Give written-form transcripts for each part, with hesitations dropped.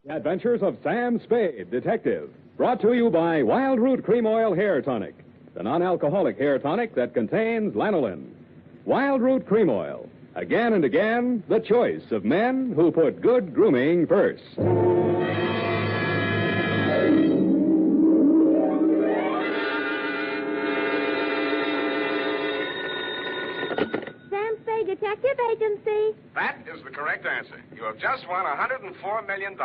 The Adventures of Sam Spade, Detective. Brought to you by Wild Root Cream Oil Hair Tonic, the non-alcoholic hair tonic that contains lanolin. Wild Root Cream Oil. Again and again, the choice of men who put good grooming first. Sam Spade Detective Agency. That is the correct answer. You have just won $104 million,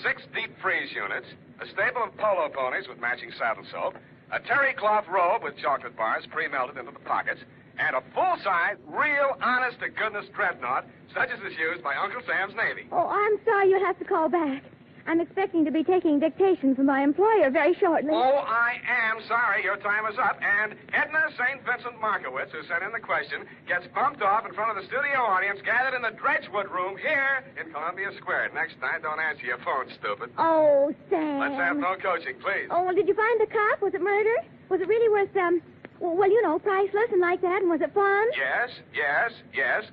6 deep freeze units, a stable of polo ponies with matching saddle soap, a terry cloth robe with chocolate bars pre-melted into the pockets, and a full-size, real, honest-to-goodness dreadnought, such as is used by Uncle Sam's Navy. Oh, I'm sorry you'll have to call back. I'm expecting to be taking dictation from my employer very shortly. Oh, I am sorry. Your time is up. And Edna St. Vincent Markowitz, who sent in the question, gets bumped off in front of the studio audience gathered in the Dredgewood room here in Columbia Square. Next time, don't answer your phone, stupid. Oh, Sam. Let's have no coaching, please. Oh, well, did you find the cop? Was it murder? Was it really worth, well, you know, priceless and like that, and was it fun? Yes,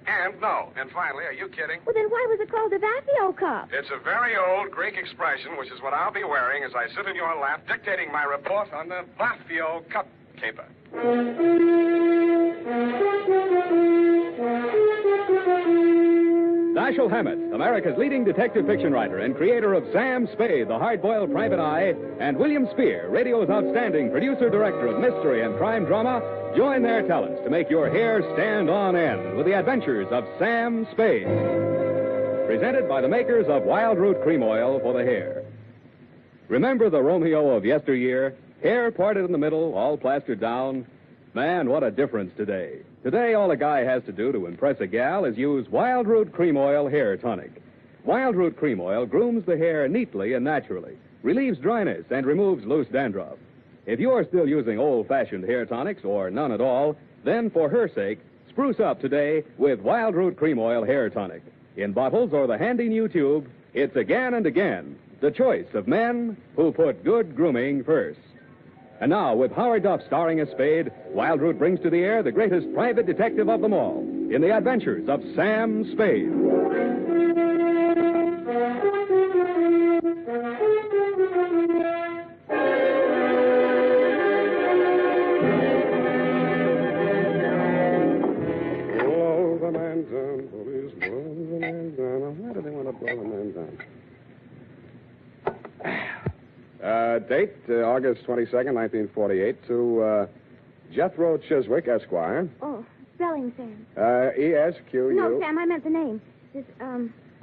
and no. And finally, are you kidding? Well, then why was it called the Vafio Cup? It's a very old Greek expression, which is what I'll be wearing as I sit in your lap dictating my report on the Vafio Cup caper. Dashiell Hammett, America's leading detective fiction writer and creator of Sam Spade, the hard-boiled private eye, and William Spear, radio's outstanding producer-director of mystery and crime drama, join their talents to make your hair stand on end with the adventures of Sam Spade. Presented by the makers of Wild Root Cream Oil for the hair. Remember the Romeo of yesteryear? Hair parted in the middle, all plastered down? Man, what a difference today. Today, all a guy has to do to impress a gal is use Wild Root Cream Oil Hair Tonic. Wild Root Cream Oil grooms the hair neatly and naturally, relieves dryness, and removes loose dandruff. If you're still using old-fashioned hair tonics or none at all, then for her sake, spruce up today with Wild Root Cream Oil Hair Tonic. In bottles or the handy new tube, it's again and again the choice of men who put good grooming first. And now, with Howard Duff starring as Spade, Wild Root brings to the air the greatest private detective of them all in the adventures of Sam Spade. Blow the man down, police, blow the man down. Why do they want to blow the man down? Date, August 22nd, 1948, to Jethro Chiswick, Esquire. Oh, spelling, Sam. E-S-Q-U... No, Sam, I meant the name. It's,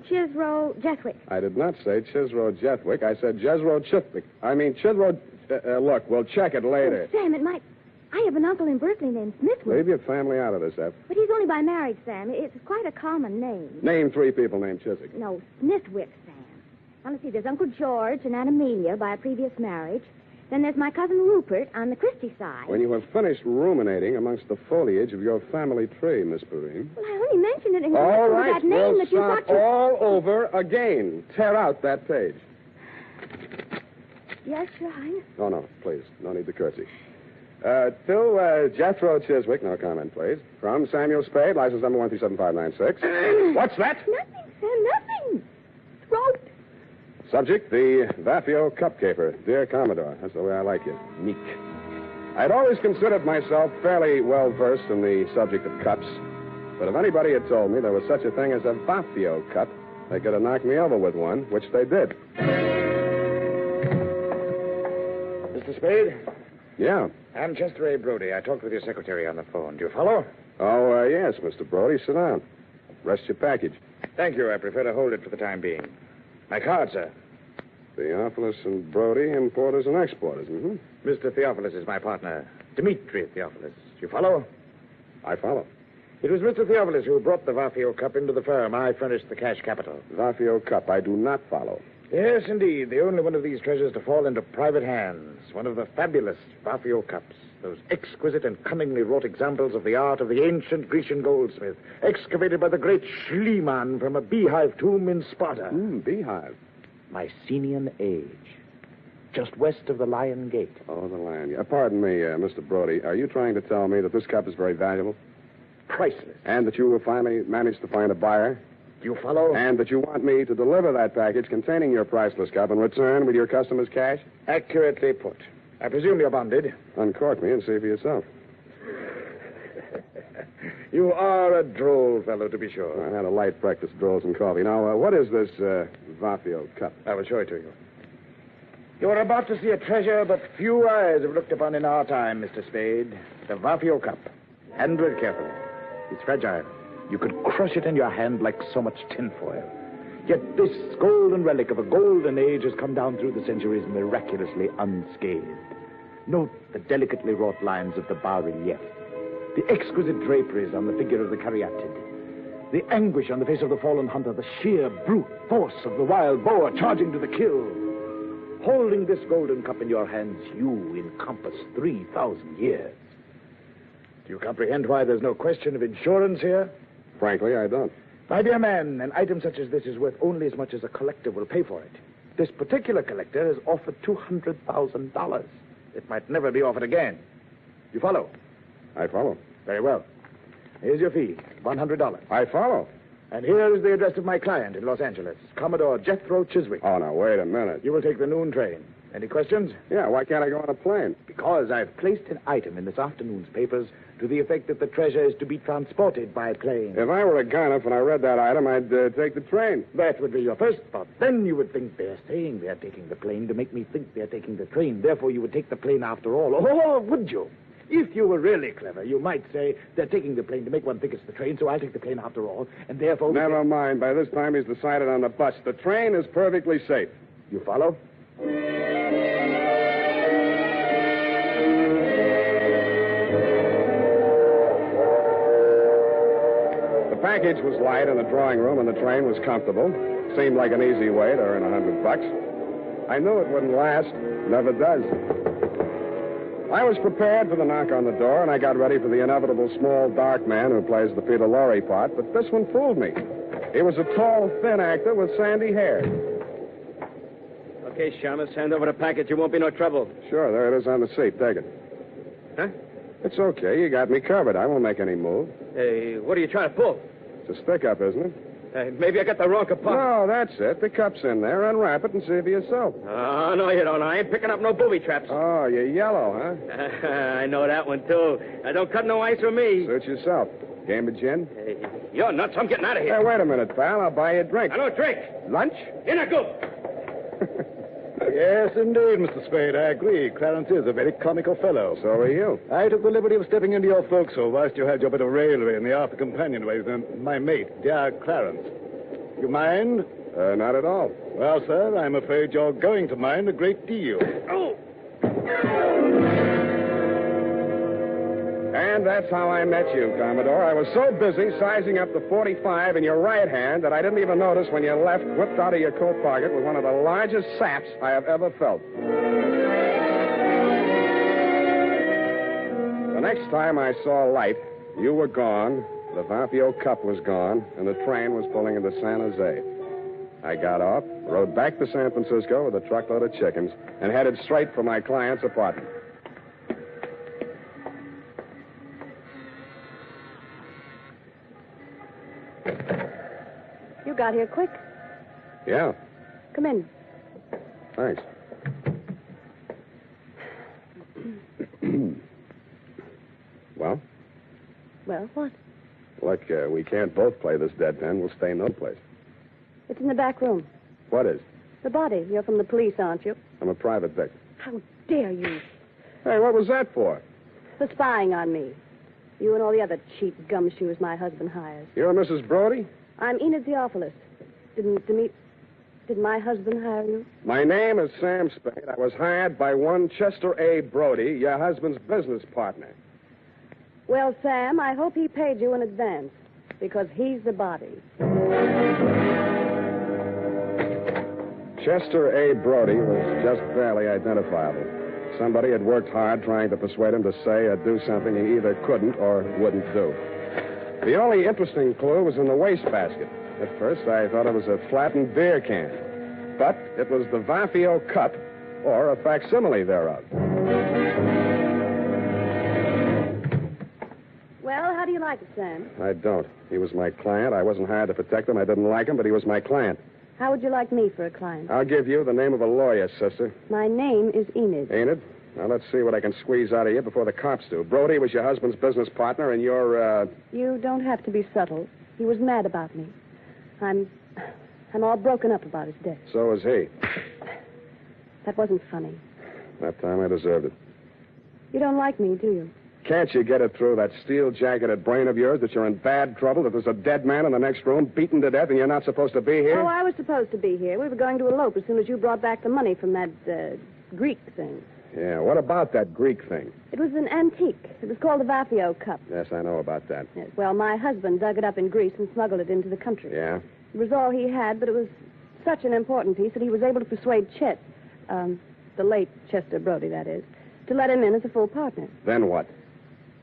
Chisro Jethwick. I did not say Chisro Jethwick. I said Jethro Chithwick. I mean, Chithro... look, we'll check it later. Oh, Sam, it might... I have an uncle in Berkeley named Smithwick. Leave your family out of this, F. But he's only by marriage, Sam. It's quite a common name. Name 3 people named Chiswick. No, Smithwick, Sam. Now, let's see, there's Uncle George and Aunt Amelia by a previous marriage. Then there's my cousin Rupert on the Christie side. When you have finished ruminating amongst the foliage of your family tree, Miss Perrine... Well, I only mentioned it in all connection with right, that name we'll that you start thought you... all over again. Tear out that page. Yes, Your Highness. No, please. No need to curtsy. To Jethro Chiswick, no comment, please. From Samuel Spade, license number 1375596. What's that? Nothing, Sam, nothing. Throat. Subject, the Vafio Cup Caper. Dear Commodore, that's the way I like you. Meek. I'd always considered myself fairly well-versed in the subject of cups. But if anybody had told me there was such a thing as a Vafio Cup, they could have knocked me over with one, which they did. Mr. Spade? Yeah. I'm Chester A. Brody. I talked with your secretary on the phone. Do you follow? Oh, yes, Mr. Brody. Sit down. Rest your package. Thank you. I prefer to hold it for the time being. My card, sir. Theophilus and Brody, importers and exporters. Mm-hmm. Mr. Theophilus is my partner, Dmitri Theophilus. Do you follow? I follow. It was Mr. Theophilus who brought the Vafio Cup into the firm. I furnished the cash capital. Vafio Cup. I do not follow. Yes, indeed. The only one of these treasures to fall into private hands. One of the fabulous Vafio Cups. Those exquisite and cunningly wrought examples of the art of the ancient Grecian goldsmith, excavated by the great Schliemann from a beehive tomb in Sparta. Beehive. Mycenaean age. Just west of the Lion Gate. Oh, the Lion Gate. Pardon me, Mr. Brody. Are you trying to tell me that this cup is very valuable? Priceless. And that you will finally manage to find a buyer? Do you follow? And that you want me to deliver that package containing your priceless cup and return with your customer's cash? Accurately put. I presume you're bonded. Uncork me and see for yourself. You are a droll fellow, to be sure. I had a light breakfast, rolls and coffee. Now, what is this Vafio cup? I will show it to you. You are about to see a treasure but few eyes have looked upon in our time, Mr. Spade. The Vafio cup. Handle it carefully. It's fragile. You could crush it in your hand like so much tinfoil. Yet this golden relic of a golden age has come down through the centuries miraculously unscathed. Note the delicately wrought lines of the bas-relief, the exquisite draperies on the figure of the caryatid, the anguish on the face of the fallen hunter, the sheer brute force of the wild boar charging to the kill. Holding this golden cup in your hands, you encompass 3,000 years. Do you comprehend why there's no question of insurance here? Frankly, I don't. My dear man, an item such as this is worth only as much as a collector will pay for it. This particular collector has offered $200,000. It might never be offered again. You follow? I follow. Very well. Here's your fee, $100. I follow. And here is the address of my client in Los Angeles, Commodore Jethro Chiswick. Oh, now, wait a minute. You will take the noon train. Any questions? Yeah, why can't I go on a plane? Because I've placed an item in this afternoon's papers to the effect that the treasure is to be transported by plane. If I were a gunner, when I read that item, I'd take the train. That would be your first thought. Then you would think they're saying they're taking the plane to make me think they're taking the train. Therefore, you would take the plane after all. Oh, would you? If you were really clever, you might say they're taking the plane to make one think it's the train, so I'll take the plane after all, and therefore... Never mind. By this time, he's decided on the bus. The train is perfectly safe. You follow? The package was light in the drawing room, and the train was comfortable. Seemed like an easy way to earn $100. I knew it wouldn't last. Never does. I was prepared for the knock on the door, and I got ready for the inevitable small, dark man who plays the Peter Lorre part, but this one fooled me. He was a tall, thin actor with sandy hair. Okay, Shamus, hand over the package. You won't be no trouble. Sure, there it is on the seat. Take it. Huh? It's okay. You got me covered. I won't make any move. Hey, what are you trying to pull? It's a stick-up, isn't it? Maybe I got the wrong compartment. No, that's it. The cup's in there. Unwrap it and see for yourself. Oh, no, you don't. I ain't picking up no booby traps. Oh, you're yellow, huh? I know that one, too. Don't cut no ice for me. Suit yourself. Game of gin? Hey, you're nuts. I'm getting out of here. Hey, wait a minute, pal. I'll buy you a drink. I don't drink. Lunch? In a go. Yes, indeed, Mr. Spade. I agree. Clarence is a very comical fellow. So are you. I took the liberty of stepping into your forecastle whilst you had your bit of raillery in the after companionway with my mate, dear Clarence. You mind? Not at all. Well, sir, I'm afraid you're going to mind a great deal. Oh! And that's how I met you, Commodore. I was so busy sizing up the .45 in your right hand that I didn't even notice when you left, whipped out of your coat pocket with one of the largest saps I have ever felt. The next time I saw light, you were gone, the Vafio cup was gone, and the train was pulling into San Jose. I got off, rode back to San Francisco with a truckload of chickens, and headed straight for my client's apartment. You got here quick. Yeah, Come in. thanks. Well, Well, what? look, we can't both play this deadpan. We'll stay no place. It's in the back room. What is? The body. You're from the police, aren't you? I'm a private victim. How dare you? Hey, what was that for? For spying on me. You and all the other cheap gumshoes my husband hires. You're Mrs. Brody? I'm Enid Theophilus. Did my husband hire you? My name is Sam Spade. I was hired by one Chester A. Brody, your husband's business partner. Well, Sam, I hope he paid you in advance, because he's the body. Chester A. Brody was just barely identifiable. Somebody had worked hard trying to persuade him to say or do something he either couldn't or wouldn't do. The only interesting clue was in the wastebasket. At first, I thought it was a flattened beer can. But it was the Vafio cup, or a facsimile thereof. Well, how do you you like it, Sam? I don't. He was my client. I wasn't hired to protect him. I didn't like him, but he was my client. How would you like me for a client? I'll give you the name of a lawyer, sister. My name is Enid. Ain't it? Now, let's see what I can squeeze out of you before the cops do. Brody was your husband's business partner, and you're, You don't have to be subtle. He was mad about me. I'm all broken up about his death. So is he. That wasn't funny. That time I deserved it. You don't like me, do you? Can't you get it through that steel-jacketed brain of yours that you're in bad trouble, that there's a dead man in the next room, beaten to death, and you're not supposed to be here? Oh, I was supposed to be here. We were going to elope as soon as you brought back the money from that, Greek thing. Yeah, what about that Greek thing? It was an antique. It was called the Vafio cup. Yes, I know about that. Yes, well, my husband dug it up in Greece and smuggled it into the country. Yeah? It was all he had, but it was such an important piece that he was able to persuade Chet, the late Chester Brody, that is, to let him in as a full partner. Then what?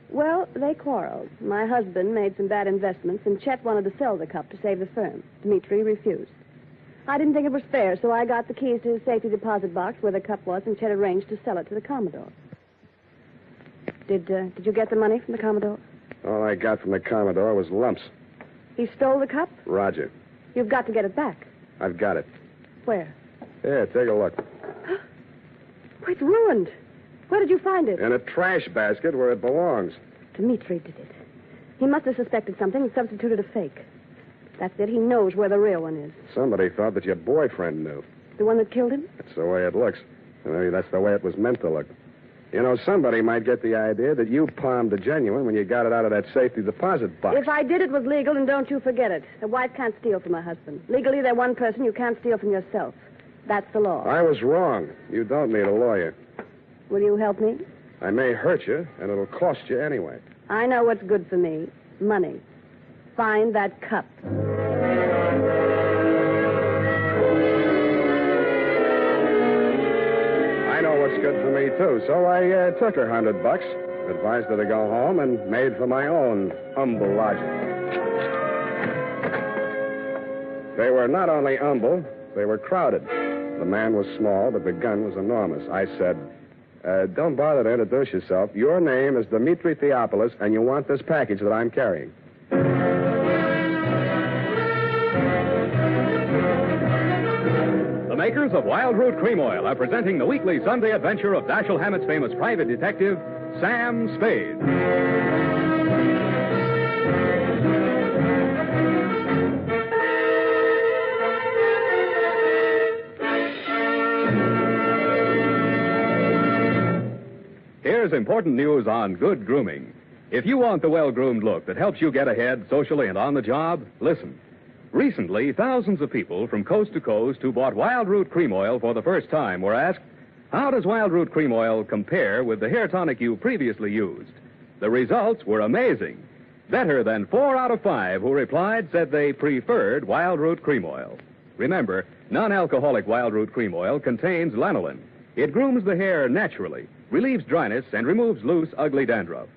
Well, they quarreled. My husband made some bad investments, and Chet wanted to sell the cup to save the firm. Dmitri refused. I didn't think it was fair, so I got the keys to his safety deposit box where the cup was, and Chet arranged to sell it to the Commodore. Did you get the money from the Commodore? All I got from the Commodore was lumps. He stole the cup? Roger. You've got to get it back. I've got it. Where? Here, take a look. Oh, it's ruined. Where did you find it? In a trash basket where it belongs. Dmitri did it. He must have suspected something and substituted a fake. That's it. He knows where the real one is. Somebody thought that your boyfriend knew. The one that killed him? That's the way it looks. Maybe that's the way it was meant to look. You know, somebody might get the idea that you palmed the genuine when you got it out of that safety deposit box. If I did, it was legal, and don't you forget it. A wife can't steal from her husband. Legally, they're one person. You can't steal from yourself. That's the law. I was wrong. You don't need a lawyer. Will you help me? I may hurt you, and it'll cost you anyway. I know what's good for me. Money. Find that cup. I know what's good for me, too, so I took her $100, advised her to go home, and made for my own humble lodging. They were not only humble, they were crowded. The man was small, but the gun was enormous. I said, don't bother to introduce yourself. Your name is Dmitri Theopolis, and you want this package that I'm carrying. The makers of Wild Root Cream Oil are presenting the weekly Sunday adventure of Dashiell Hammett's famous private detective, Sam Spade. Here's important news on good grooming. If you want the well-groomed look that helps you get ahead socially and on the job, listen. Recently, thousands of people from coast to coast who bought Wild Root Cream Oil for the first time were asked, how does Wild Root Cream Oil compare with the hair tonic you previously used? The results were amazing. Better than 4 out of 5 who replied said they preferred Wild Root Cream Oil. Remember, non-alcoholic Wild Root Cream Oil contains lanolin. It grooms the hair naturally, relieves dryness, and removes loose, ugly dandruff.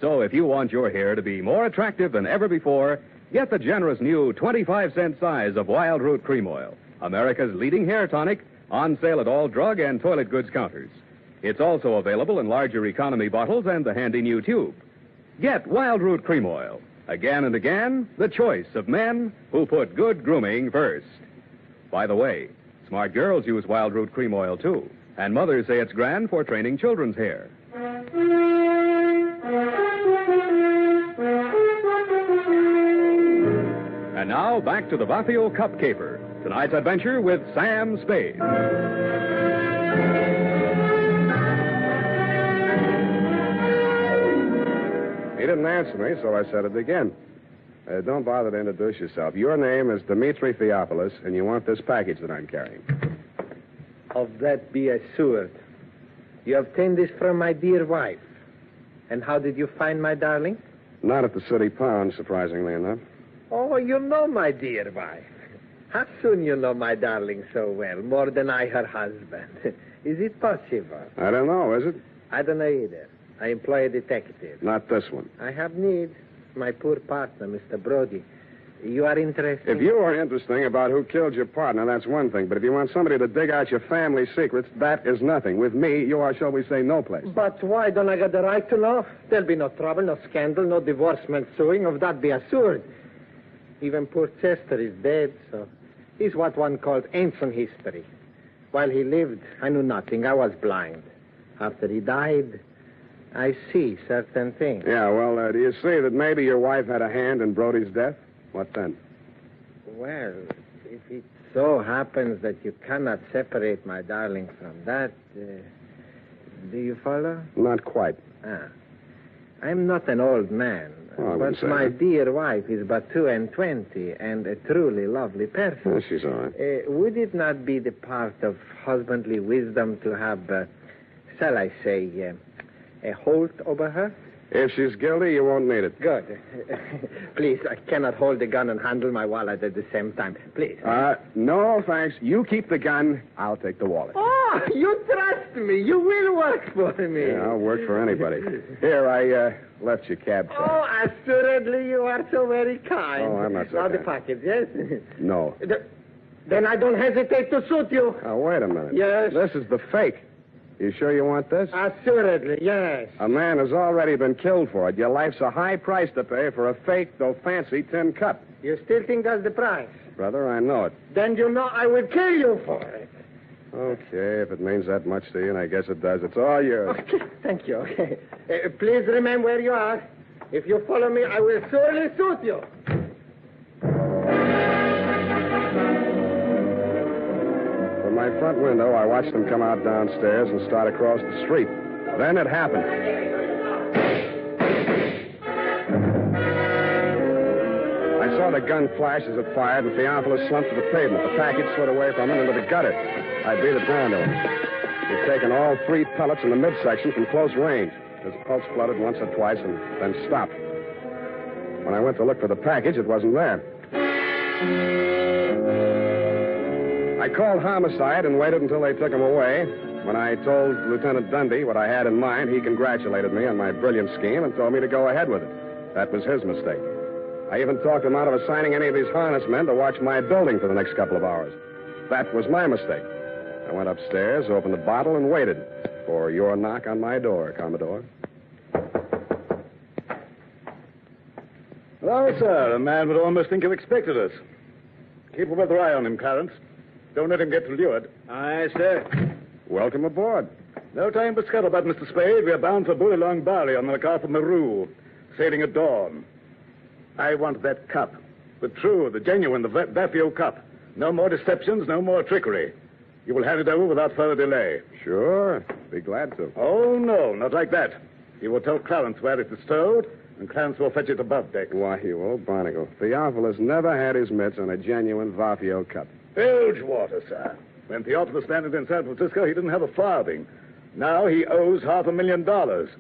So if you want your hair to be more attractive than ever before, get the generous new 25-cent size of Wild Root Cream Oil, America's leading hair tonic, on sale at all drug and toilet goods counters. It's also available in larger economy bottles and the handy new tube. Get Wild Root Cream Oil. Again and again, the choice of men who put good grooming first. By the way, smart girls use Wild Root Cream Oil, too. And mothers say it's grand for training children's hair. And now, back to the Vafio Cup Caper. Tonight's adventure with Sam Spade. He didn't answer me, so I said it again. Don't bother to introduce yourself. Your name is Dmitri Theopolis, and you want this package that I'm carrying. Of that be assured. You obtained this from my dear wife. And how did you find my darling? Not at the city pound, surprisingly enough. Oh, you know my dear wife. How soon you know my darling so well, more than I her husband? Is it possible? I don't know, is it? I don't know either. I employ a detective. Not this one. I have need. My poor partner, Mr. Brody. You are interested? If you are interesting about who killed your partner, that's one thing. But if you want somebody to dig out your family secrets, that is nothing. With me, you are, shall we say, no place. But why don't I get the right to know? There'll be no trouble, no scandal, no divorcement suing. Of that be assured. Even poor Chester is dead, so he's what one calls ancient history. While he lived, I knew nothing. I was blind. After he died, I see certain things. Yeah, well, do you see that maybe your wife had a hand in Brody's death? What then? Well, if it so happens that you cannot separate my darling from that, do you follow? Not quite. I'm not an old man, but my dear wife is but 22 and a truly lovely person. Oh, she's all right. Would it not be the part of husbandly wisdom to have, shall I say, a hold over her? If she's guilty, you won't need it. Good. Please, I cannot hold the gun and handle my wallet at the same time. Please. No, thanks. You keep the gun. I'll take the wallet. Oh, you trust me. You will work for me. Yeah, I'll work for anybody. Here, I left your cab fare. Oh, assuredly, you are so very kind. Oh, I'm not so Now kind. the package, yes? No. Then I don't hesitate to suit you. Oh, wait a minute. Yes? This is the fake. You sure you want this? Assuredly, yes. A man has already been killed for it. Your life's a high price to pay for a fake, though fancy, tin cup. You still think that's the price? Brother, I know it. Then you know I will kill you for it. Okay, if it means that much to you, and I guess it does, it's all yours. Okay, thank you. Please remain where you are. If you follow me, I will surely suit you. From my front window, I watched them come out downstairs and start across the street. Then it happened. I saw the gun flash as it fired, and Theophilus slumped to the pavement. The package slid away from him into the gutter. I beat it down to him. He'd taken all 3 pellets in the midsection from close range. His pulse fluttered once or twice and then stopped. When I went to look for the package, it wasn't there. I called homicide and waited until they took him away. When I told Lieutenant Dundee what I had in mind, he congratulated me on my brilliant scheme and told me to go ahead with it. That was his mistake. I even talked him out of assigning any of his harness men to watch my building for the next couple of hours. That was my mistake. I went upstairs, opened the bottle, and waited for your knock on my door, Commodore. Hello, sir. A man would almost think you expected us. Keep a weather eye on him, Clarence. Don't let him get lured. Aye, sir. Welcome aboard. No time for scuttlebutt, Mr. Spade. We are bound for Bouillon Bali on the lookout for Maru, sailing at dawn. I want that cup. The true, the genuine, the Vafio cup. No more deceptions, no more trickery. You will hand it over without further delay. Sure. Be glad to. Oh, no, not like that. You will tell Clarence where it is stowed, and Clarence will fetch it above deck. Why, you old barnacle. Theophilus never had his mitts on a genuine Vafio cup. Bilge water, sir. When Theophilus landed in San Francisco, he didn't have a farthing. Now he owes $500,000.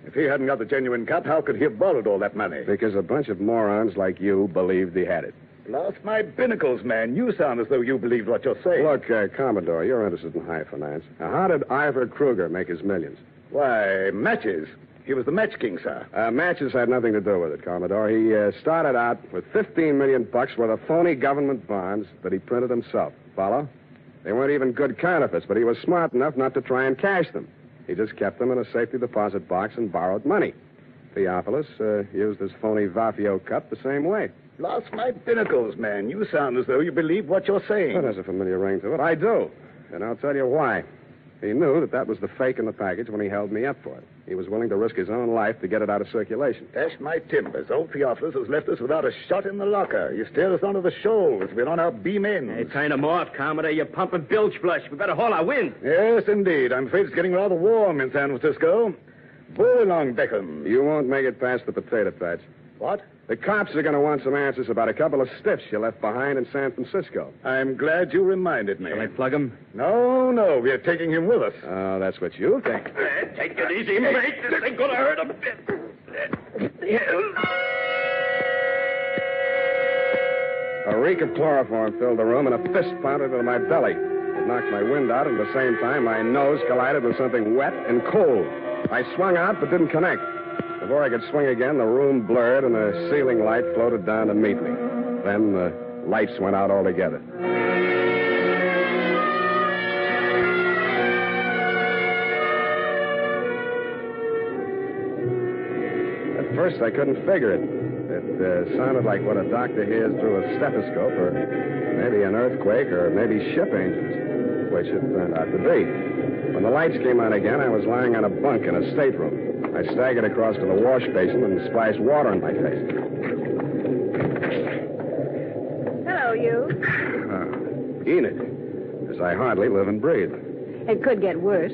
If he hadn't got the genuine cup, how could he have borrowed all that money? Because a bunch of morons like you believed he had it. Blast my binnacles, man. You sound as though you believed what you're saying. Look, Commodore, you're interested in high finance. Now, how did Ivor Kruger make his millions? Why, matches. He was the match king, sir. Matches had nothing to do with it, Commodore. He started out with $15 million worth of phony government bonds that he printed himself. Follow? They weren't even good counterfeits, but he was smart enough not to try and cash them. He just kept them in a safety deposit box and borrowed money. Theophilus used his phony Vafio cup the same way. Blast my binnacles, man. You sound as though you believe what you're saying. That has a familiar ring to it. I do. And I'll tell you why. He knew that was the fake in the package when he held me up for it. He was willing to risk his own life to get it out of circulation. Dash my timbers. Old Theophilus has left us without a shot in the locker. You steered us onto the shoals. We're on our beam ends. Hey, turn them off, Commodore. You're pumping bilge flush. We better haul our wind. Yes, indeed. I'm afraid it's getting rather warm in San Francisco. Boy along, Beckham. You won't make it past the potato patch. What? The cops are going to want some answers about a couple of stiffs you left behind in San Francisco. I'm glad you reminded me. Shall I plug him? No, we're taking him with us. Oh, that's what you think. Take it easy, mate. This ain't gonna hurt a bit. A reek of chloroform filled the room, and a fist pounded into my belly. It knocked my wind out, and at the same time, my nose collided with something wet and cold. I swung out, but didn't connect. Before I could swing again, the room blurred, and a ceiling light floated down to meet me. Then the lights went out altogether. At first, I couldn't figure it. It sounded like what a doctor hears through a stethoscope, or maybe an earthquake, or maybe ship engines, which it turned out to be. When the lights came on again, I was lying on a bunk in a stateroom. I staggered across to the wash basin and splashed water on my face. Hello, you. Enid, as I hardly live and breathe. It could get worse.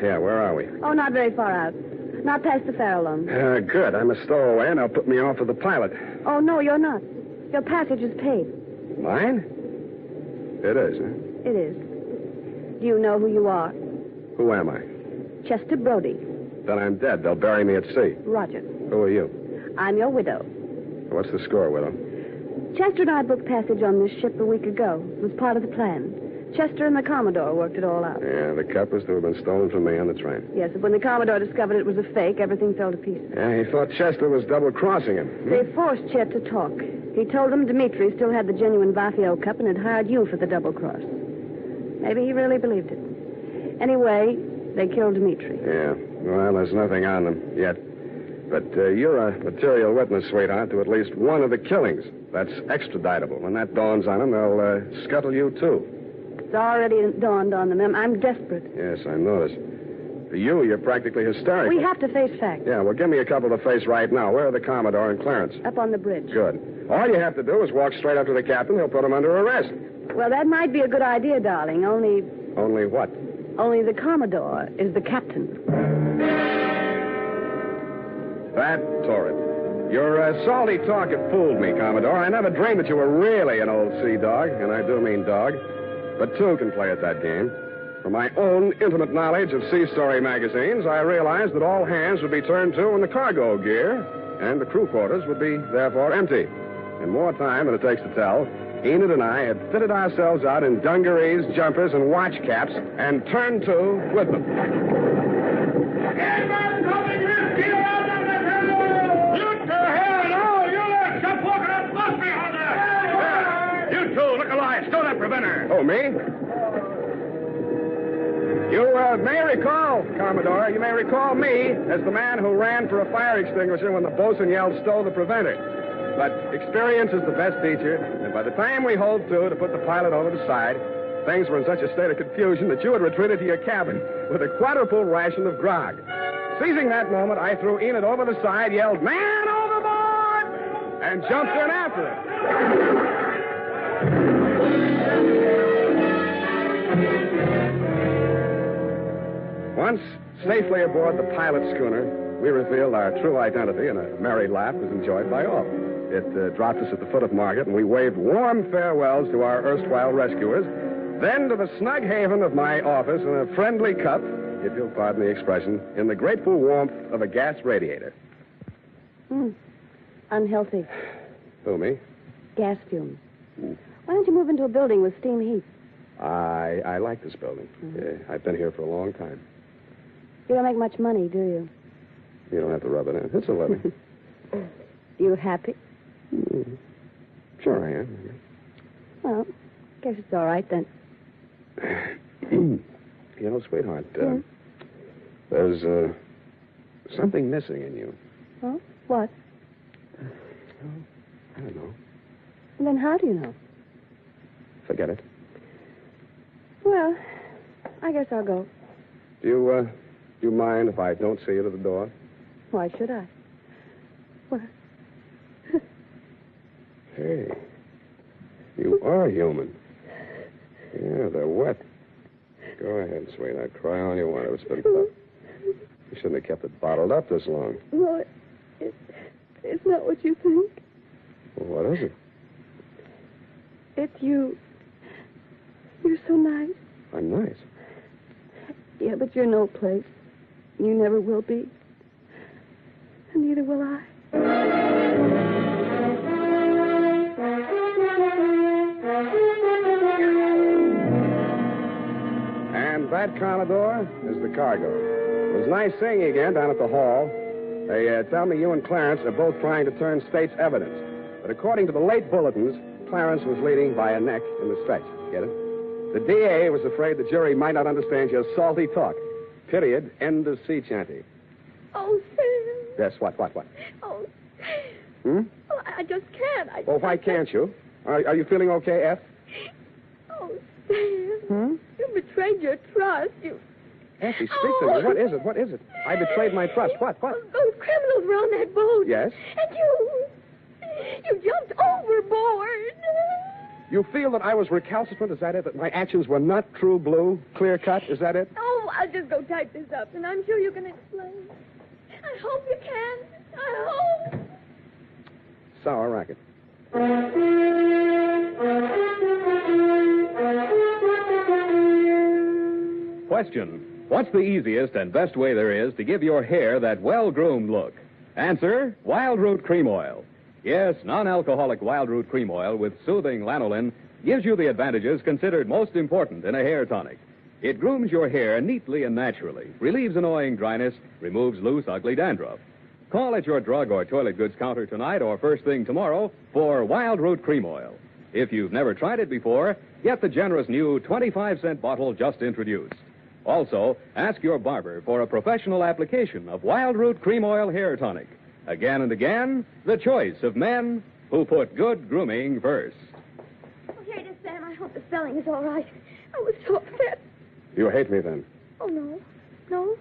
Yeah, where are we? Oh, not very far out. Not past the Farallon. Good. I'm a stowaway, and they'll put me off with the pilot. Oh, no, you're not. Your passage is paid. Mine? It is, huh? It is. Do you know who you are? Who am I? Chester Brody. Then I'm dead. They'll bury me at sea. Roger. Who are you? I'm your widow. What's the score, widow? Chester and I booked passage on this ship a week ago. It was part of the plan. Chester and the Commodore worked it all out. Yeah, the cup was to have been stolen from me on the train. Yes, but when the Commodore discovered it was a fake, everything fell to pieces. Yeah, he thought Chester was double-crossing him. They forced Chet to talk. He told them Dimitri still had the genuine Vafio cup and had hired you for the double cross. Maybe he really believed it. Anyway, they killed Dimitri. Yeah, well, there's nothing on them yet. But you're a material witness, sweetheart, to at least one of the killings. That's extraditable. When that dawns on them, they'll scuttle you, too. It's already dawned on them. I'm desperate. Yes, I noticed. For you, you're practically hysterical. We have to face facts. Yeah, well, give me a couple to face right now. Where are the Commodore and Clarence? Up on the bridge. Good. All you have to do is walk straight up to the captain. He'll put him under arrest. Well, that might be a good idea, darling. Only what? Only the Commodore is the captain. That torrid. Your salty talk had fooled me, Commodore. I never dreamed that you were really an old sea dog, and I do mean dog. But two can play at that game. From my own intimate knowledge of sea story magazines, I realized that all hands would be turned to in the cargo gear, and the crew quarters would be, therefore, empty. In more time than it takes to tell, Enid and I had fitted ourselves out in dungarees, jumpers, and watch caps, and turned to with them. Anyone coming here, get out of the hell! You to hell, no! You let jump walking up bust behind there! You two, look alive. Stow that preventer. Oh, me? You may recall, Commodore, you may recall me as the man who ran for a fire extinguisher when the bosun yelled, stow the preventer. But experience is the best teacher, and by the time we hove to put the pilot over the side, things were in such a state of confusion that you had retreated to your cabin with a quadruple ration of grog. Seizing that moment, I threw Enid over the side, yelled, man overboard, and jumped in after her. Once safely aboard the pilot schooner, we revealed our true identity, and a merry laugh was enjoyed by all. It dropped us at the foot of Market, and we waved warm farewells to our erstwhile rescuers, then to the snug haven of my office in a friendly cup, if you'll pardon the expression, in the grateful warmth of a gas radiator. Unhealthy. Who, me? Gas fumes. Why don't you move into a building with steam heat? I like this building. I've been here for a long time. You don't make much money, do you? You don't have to rub it in. It's a living. You happy? Sure I am. Well, guess it's all right then. You know, sweetheart, there's something missing in you. Oh? What? I don't know. Then how do you know? Forget it. Well, I guess I'll go. Do you mind if I don't see you to the door? Why should I? What? Hey, you are human. Yeah, they're wet. Go ahead, sweetheart. Cry all you want. It's been tough. You shouldn't have kept it bottled up this long. No, it's not what you think. Well, what is it? It's you. You're so nice. I'm nice. Yeah, but you're no place. You never will be. And neither will I. And that, Commodore, is the cargo. It was nice seeing you again down at the hall. They tell me you and Clarence are both trying to turn state's evidence. But according to the late bulletins, Clarence was leading by a neck in the stretch. Get it? The DA was afraid the jury might not understand your salty talk. Period. End of sea chanty. Oh, Sam. Yes, what? Oh, Hmm? oh, I just can't. Well, why can't you? Are you feeling okay, F? Oh, Sam. You betrayed your trust. You... Effie, speak to me. What is it? I betrayed my trust. What? Those criminals were on that boat. Yes? And you jumped overboard. You feel that I was recalcitrant? Is that it? That my actions were not true blue, clear cut? Is that it? Oh, I'll just go type this up, and I'm sure you can explain. I hope you can. I hope. Sour racket. Question. What's the easiest and best way there is to give your hair that well-groomed look? Answer, Wild Root Cream Oil. Yes, non-alcoholic Wild Root Cream Oil with soothing lanolin gives you the advantages considered most important in a hair tonic. It grooms your hair neatly and naturally, relieves annoying dryness, removes loose, ugly dandruff. Call at your drug or toilet goods counter tonight or first thing tomorrow for Wild Root Cream Oil. If you've never tried it before, get the generous new 25-cent bottle just introduced. Also, ask your barber for a professional application of Wild Root Cream Oil Hair Tonic. Again and again, the choice of men who put good grooming first. Oh, here it is, Sam. I hope the spelling is all right. I was so upset. You hate me then? Oh, no. No.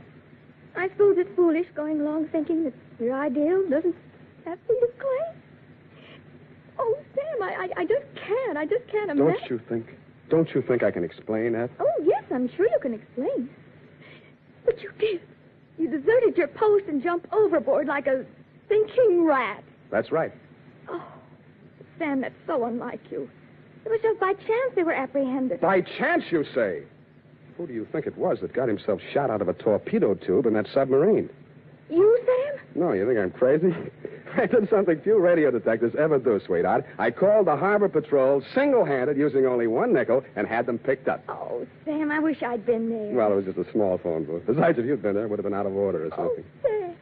I suppose it's foolish going along thinking that your ideal doesn't have to be disclaimed. Oh, Sam, I just can't. I just can't imagine. Don't you think I can explain that? Oh, yes, I'm sure you can explain. But you did. You deserted your post and jumped overboard like a thinking rat. That's right. Oh, Sam, that's so unlike you. It was just by chance they were apprehended. By chance, you say? Who do you think it was that got himself shot out of a torpedo tube in that submarine? You, Sam? No, you think I'm crazy? I did something few radio detectives ever do, sweetheart. I called the Harbor Patrol single-handed using only one nickel and had them picked up. Oh, Sam, I wish I'd been there. Well, it was just a small phone booth. Besides, if you'd been there, it would have been out of order or something. Oh, Sam,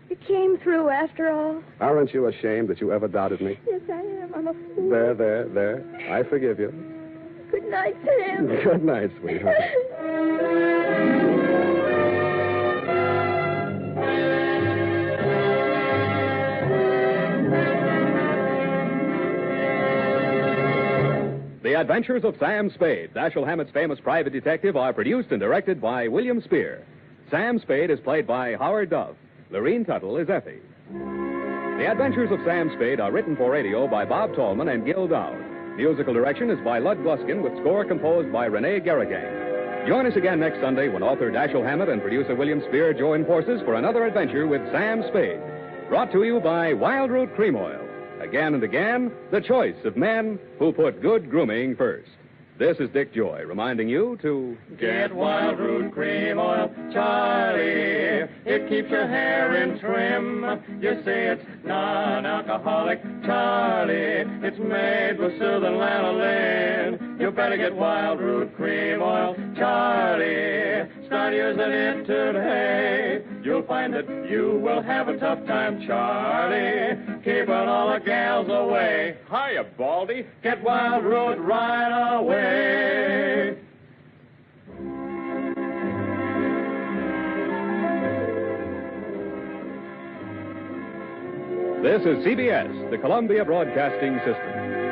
you came through after all. Aren't you ashamed that you ever doubted me? Yes, I am. I'm a fool. There. I forgive you. Good night, Sam. Good night, sweetheart. The Adventures of Sam Spade, Dashiell Hammett's famous private detective, are produced and directed by William Spear. Sam Spade is played by Howard Duff. Lorene Tuttle is Effie. The Adventures of Sam Spade are written for radio by Bob Tallman and Gil Dowd. Musical direction is by Lud Gluskin with score composed by Rene Garrigang. Join us again next Sunday when author Dashiell Hammett and producer William Spear join forces for another adventure with Sam Spade. Brought to you by Wild Root Cream Oil. Again and again, the choice of men who put good grooming first. This is Dick Joy reminding you to Get Wild Root Cream Oil, Charlie. It keeps your hair in trim. You say it's non-alcoholic, Charlie. It's made with soothing lanolin. You better get Wild Root Cream Oil, Charlie. Start using it today. You'll find that you will have a tough time, Charlie. Keeping all the gals away. Hiya, Baldy. Get Wild Root right away. This is CBS, the Columbia Broadcasting System.